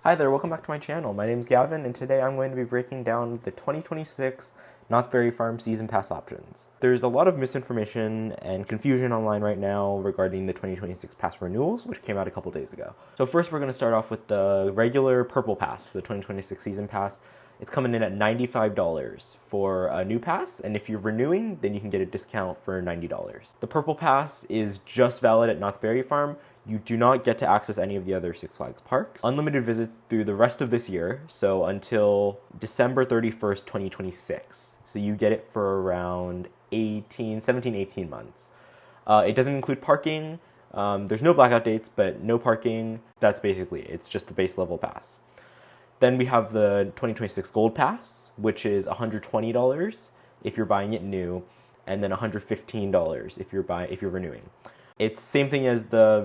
Hi there, welcome back to my channel. My name is Gavin, and today I'm going to be breaking down the 2026 Knott's Berry Farm Season Pass options. There's a lot of misinformation and confusion online right now regarding the 2026 pass renewals, which came out a couple days ago. So first we're going to start off with the regular Purple Pass, the 2026 Season Pass. It's coming in at $95 for a new pass, and if you're renewing, then you can get a discount for $90. The Purple Pass is just valid at Knott's Berry Farm. You do not get to access any of the other Six Flags parks. Unlimited visits through the rest of this year, so until December 31st, 2026. So you get it for around 17, 18 months. It doesn't include parking. There's no blackout dates, but no parking. That's basically it. It's just the base level pass. Then we have the 2026 Gold Pass, which is $120 if you're buying it new, and then $115 if you're renewing. It's same thing as the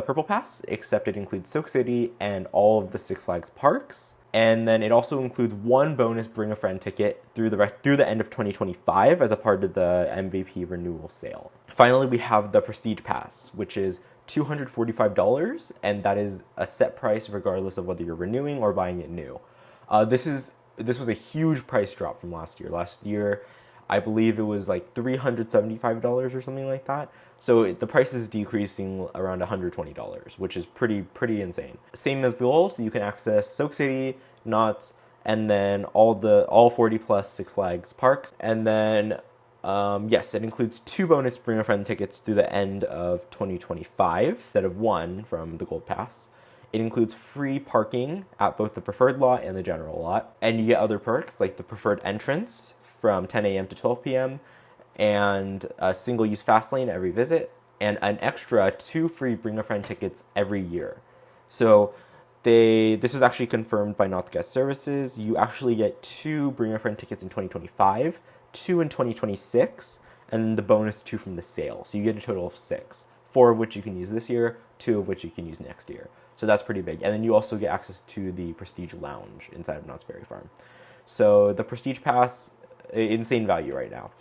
Purple Pass, except it includes Soak City and all of the Six Flags parks. And then it also includes one bonus Bring a Friend ticket through the end of 2025 as a part of the MVP renewal sale. Finally, we have the Prestige Pass, which is $245, and that is a set price regardless of whether you're renewing or buying it new. This was a huge price drop from last year. Last year, I believe it was like $375 or something like that. So the price is decreasing around $120, which is pretty insane. Same as Gold, so you can access Soak City, Knott's, and then all 40 plus Six Flags parks. And then yes, it includes two bonus Bring a Friend tickets through the end of 2025 instead of one from the Gold Pass. It includes free parking at both the preferred lot and the general lot. And you get other perks like the preferred entrance from 10 a.m. to 12 p.m. and a single-use fast lane every visit, and an extra 2 free Bring a Friend tickets every year. So this is actually confirmed by Knott's Guest Services. You actually get 2 Bring a Friend tickets in 2025, 2 in 2026, and the bonus 2 from the sale. So you get a total of 6, 4 of which you can use this year, 2 of which you can use next year. So that's pretty big. And then you also get access to the Prestige Lounge inside of Knott's Berry Farm. So the Prestige Pass, insane value right now.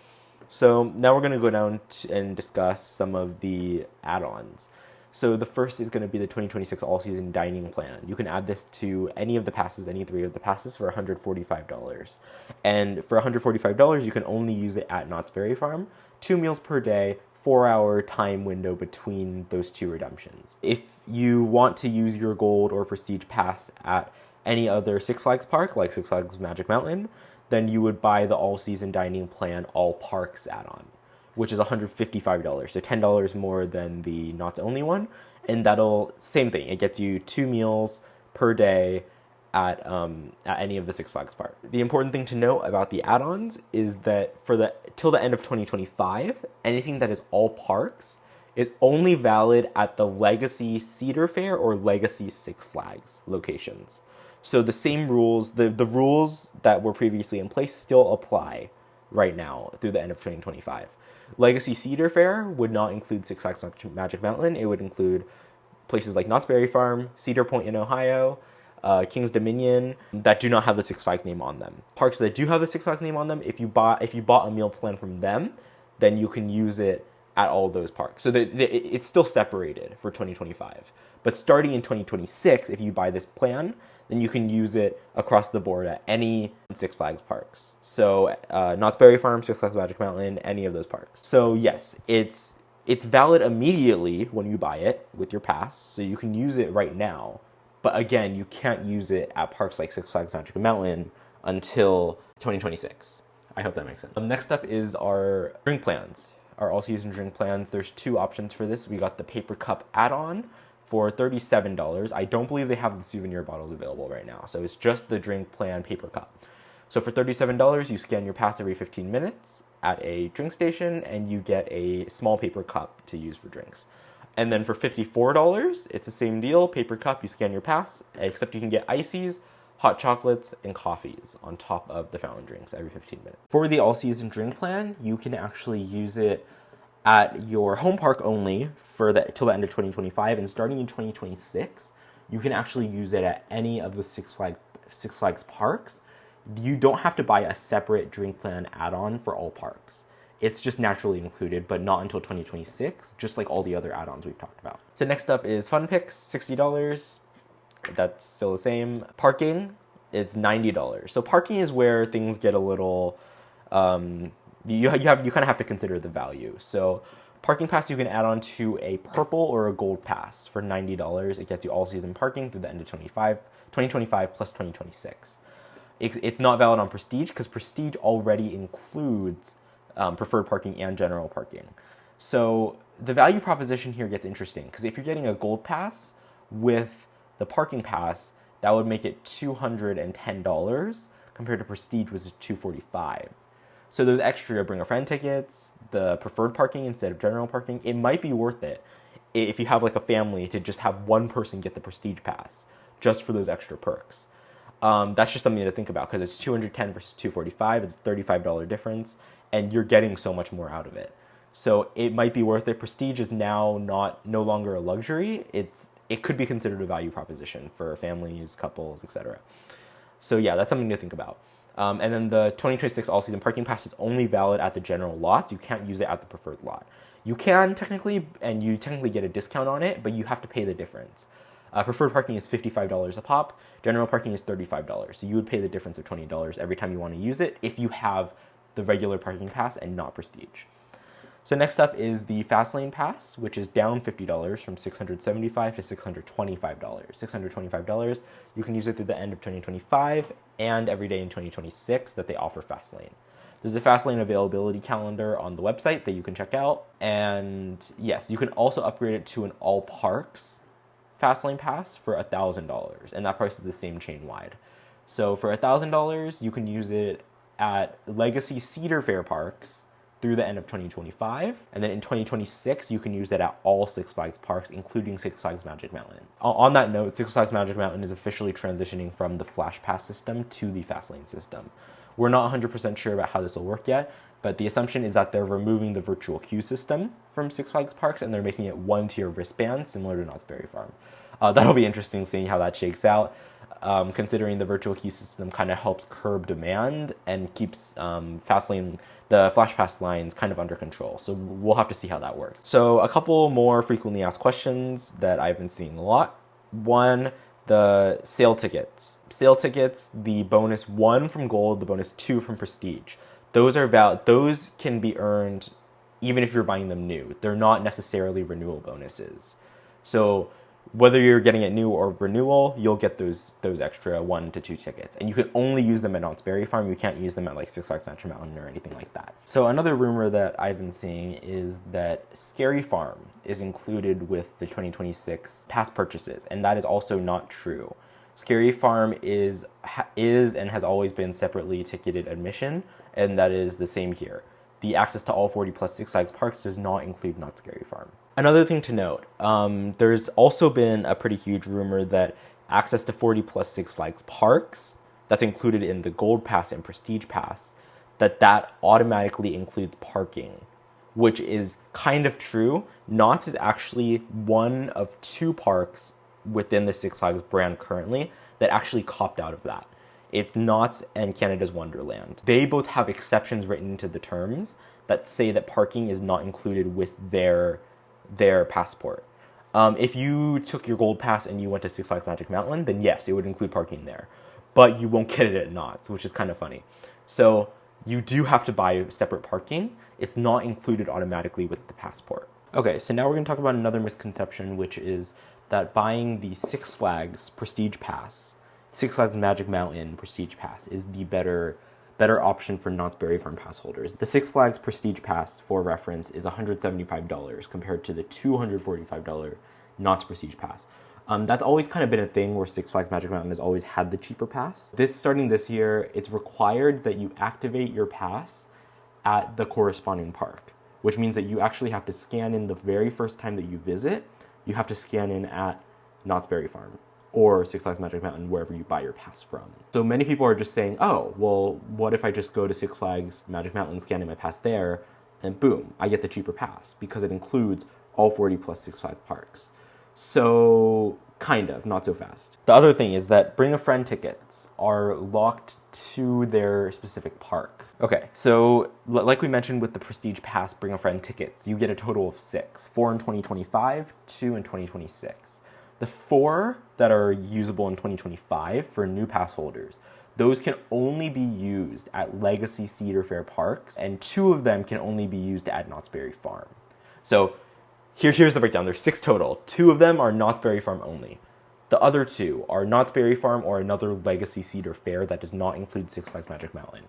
So now we're going to go down and discuss some of the add-ons. So the first is going to be the 2026 all-season dining plan. You can add this to any of the passes, any 3 of the passes, for $145. And for $145, you can only use it at Knott's Berry Farm, 2 meals per day, 4-hour time window between those 2 redemptions. If you want to use your Gold or Prestige Pass at any other Six Flags park, like Six Flags Magic Mountain, then you would buy the all-season dining plan all parks add-on, which is $155, so $10 more than the Knott's only one. And same thing, it gets you 2 meals per day at any of the Six Flags parks. The important thing to note about the add-ons is that till the end of 2025, anything that is all parks is only valid at the Legacy Cedar Fair or Legacy Six Flags locations. So the same rules, the rules that were previously in place still apply right now through the end of 2025. Legacy Cedar Fair would not include Six Flags Magic Mountain. It would include places like Knott's Berry Farm, Cedar Point in Ohio, King's Dominion, that do not have the Six Flags name on them. Parks that do have the Six Flags name on them, if you bought a meal plan from them, then you can use it at all those parks. So it's still separated for 2025. But starting in 2026, if you buy this plan, then you can use it across the board at any Six Flags parks. So Knott's Berry Farm, Six Flags Magic Mountain, any of those parks. So yes, it's valid immediately when you buy it with your pass, so you can use it right now. But again, you can't use it at parks like Six Flags Magic Mountain until 2026. I hope that makes sense. Next up is our drink plans, our all-season drink plans. There's 2 options for this. We got the Paper Cup add-on for $37. I don't believe they have the souvenir bottles available right now, so it's just the drink plan Paper Cup. So for $37, you scan your pass every 15 minutes at a drink station, and you get a small paper cup to use for drinks. And then for $54, it's the same deal, Paper Cup, you scan your pass, except you can get ices, hot chocolates, and coffees on top of the fountain drinks every 15 minutes. For the all-season drink plan, you can actually use it at your home park only till the end of 2025, and starting in 2026, you can actually use it at any of the Six Flags parks. You don't have to buy a separate drink plan add-on for all parks. It's just naturally included, but not until 2026, just like all the other add-ons we've talked about. So next up is Fun Picks, $60. That's still the same. Parking, it's $90. So parking is where things get a little, you kind of have to consider the value. So parking pass you can add on to a purple or a gold pass for $90. It gets you all season parking through the end of 2025 plus 2026. It's not valid on Prestige because Prestige already includes preferred parking and general parking. So the value proposition here gets interesting because if you're getting a gold pass with the parking pass, that would make it $210 compared to Prestige, which is $245. So those extra bring a friend tickets, the preferred parking instead of general parking, it might be worth it if you have like a family to just have one person get the Prestige pass just for those extra perks. That's just something to think about because it's $210 versus $245. It's a $35 difference, and you're getting so much more out of it. So it might be worth it. Prestige is now no longer a luxury. It could be considered a value proposition for families, couples, etc. So yeah, that's something to think about. And then the 2026 all-season parking pass is only valid at the general lots. You can't use it at the preferred lot. You can technically, and you technically get a discount on it, but you have to pay the difference. Preferred parking is $55 a pop. General parking is $35. So you would pay the difference of $20 every time you want to use it if you have the regular parking pass and not Prestige. So next up is the Fastlane Pass, which is down $50 from $675 to $625. $625, you can use it through the end of 2025 and every day in 2026 that they offer Fastlane. There's a Fastlane availability calendar on the website that you can check out. And yes, you can also upgrade it to an all parks Fastlane Pass for $1,000, and that price is the same chain-wide. So for $1,000, you can use it at Legacy Cedar Fair parks through the end of 2025, and then in 2026, you can use it at all Six Flags parks, including Six Flags Magic Mountain. On that note, Six Flags Magic Mountain is officially transitioning from the Flash Pass system to the Fastlane system. We're not 100% sure about how this will work yet, but the assumption is that they're removing the virtual queue system from Six Flags parks, and they're making it one-tier wristband, similar to Knott's Berry Farm. That'll be interesting seeing how that shakes out, considering the virtual queue system kind of helps curb demand and keeps Fastlane, the Flash Pass lines, kind of under control. So we'll have to see how that works. So a couple more frequently asked questions that I've been seeing a lot. One, the sale tickets. Sale tickets, the bonus 1 from Gold, the bonus 2 from Prestige. Those are those can be earned even if you're buying them new. They're not necessarily renewal bonuses. So whether you're getting it new or renewal, you'll get those extra 1 to 2 tickets. And you can only use them at Knott's Berry Farm. You can't use them at like Six Flags Magic Mountain or anything like that. So another rumor that I've been seeing is that Scary Farm is included with the 2026 pass purchases, and that is also not true. Scary Farm is and has always been separately ticketed admission, and that is the same here. The access to all 40 plus Six Flags parks does not include Knott's Scary Farm. Another thing to note, there's also been a pretty huge rumor that access to 40 plus Six Flags parks, that's included in the Gold Pass and Prestige Pass, that automatically includes parking, which is kind of true. Knott's is actually one of 2 parks within the Six Flags brand currently that actually copped out of that. It's Knott's and Canada's Wonderland. They both have exceptions written into the terms that say that parking is not included with their passport. If you took your Gold Pass and you went to Six Flags Magic Mountain, then yes, it would include parking there. But you won't get it at Knott's, which is kind of funny. So you do have to buy separate parking. It's not included automatically with the passport. Okay, so now we're going to talk about another misconception, which is that buying the Six Flags Prestige Pass, Six Flags Magic Mountain Prestige Pass, is the better option for Knott's Berry Farm pass holders. The Six Flags Prestige Pass, for reference, is $175 compared to the $245 Knott's Prestige Pass. That's always kind of been a thing where Six Flags Magic Mountain has always had the cheaper pass. Starting this year, it's required that you activate your pass at the corresponding park, which means that you actually have to scan in the very first time that you visit. You have to scan in at Knott's Berry Farm or Six Flags Magic Mountain, wherever you buy your pass from. So many people are just saying, oh, well, what if I just go to Six Flags Magic Mountain, scan in my pass there, and boom, I get the cheaper pass because it includes all 40 plus Six Flags parks. So kind of, not so fast. The other thing is that Bring a Friend tickets are locked to their specific park. Okay, so like we mentioned with the Prestige Pass Bring a Friend tickets, you get a total of 6, 4 in 2025, 2 in 2026. The 4 that are usable in 2025 for new pass holders, those can only be used at Legacy Cedar Fair parks, and 2 of them can only be used at Knott's Berry Farm. So here's the breakdown. There's 6 total. 2 of them are Knott's Berry Farm only. The other 2 are Knott's Berry Farm or another Legacy Cedar Fair that does not include Six Flags Magic Mountain.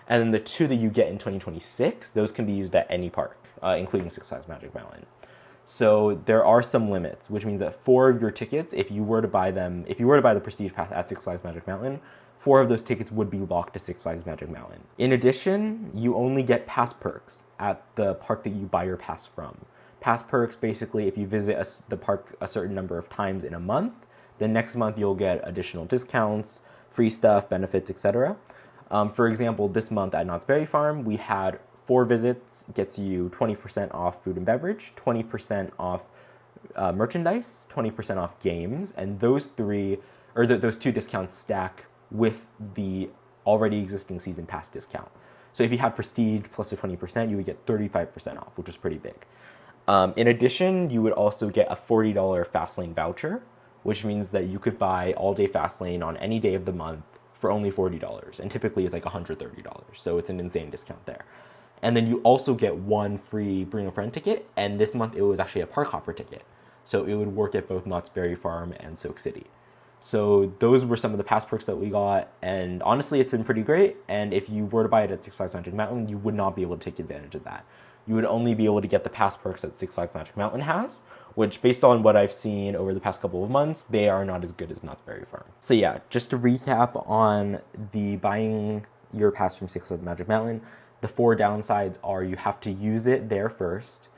And then the 2 that you get in 2026, those can be used at any park, including Six Flags Magic Mountain. So there are some limits, which means that 4 of your tickets, if you were to buy the Prestige Pass at Six Flags Magic Mountain, 4 of those tickets would be locked to Six Flags Magic Mountain. In addition, you only get pass perks at the park that you buy your pass from. Pass perks, basically, if you visit the park a certain number of times in a month, then next month you'll get additional discounts, free stuff, benefits, etc. For example, this month at Knott's Berry Farm, we had 4 visits gets you 20% off food and beverage, 20% off merchandise, 20% off games, and those 2 discounts stack with the already existing season pass discount. So if you had Prestige plus the 20%, you would get 35% off, which is pretty big. In addition, you would also get a $40 Fastlane voucher, which means that you could buy all-day Fastlane on any day of the month for only $40, and typically it's like $130, so it's an insane discount there. And then you also get 1 free Bring a Friend ticket, and this month it was actually a Park Hopper ticket, so it would work at both Knott's Berry Farm and Soak City. So those were some of the pass perks that we got, and honestly it's been pretty great, and if you were to buy it at Six Flags Magic Mountain, you would not be able to take advantage of that. You would only be able to get the pass perks that Six Flags Magic Mountain has, which, based on what I've seen over the past couple of months, they are not as good as Knott's Berry Farm. So yeah, just to recap on the buying your pass from Six Flags Magic Mountain, the 4 downsides are you have to use it there first,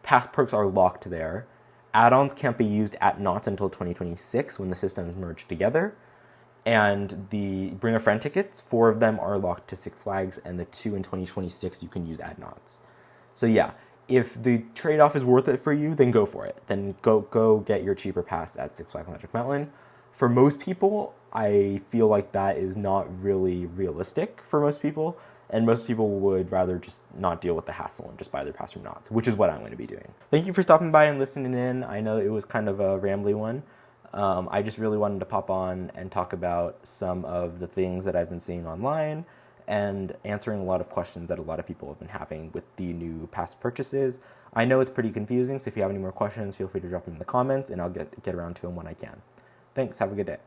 pass perks are locked there, add-ons can't be used at Knott's until 2026 when the systems merge together, and the Bring a Friend tickets, 4 of them are locked to Six Flags, and the 2 in 2026 you can use at Knott's. So yeah, if the trade-off is worth it for you, then go for it. Then go get your cheaper pass at Six Flags Magic Mountain. For most people, I feel like that is not really realistic for most people, and most people would rather just not deal with the hassle and just buy their pass from Knott's, which is what I'm going to be doing. Thank you for stopping by and listening in. I know it was kind of a rambly one. I just really wanted to pop on and talk about some of the things that I've been seeing online and answering a lot of questions that a lot of people have been having with the new pass purchases. I know it's pretty confusing, so if you have any more questions, feel free to drop them in the comments, and I'll get around to them when I can. Thanks, have a good day.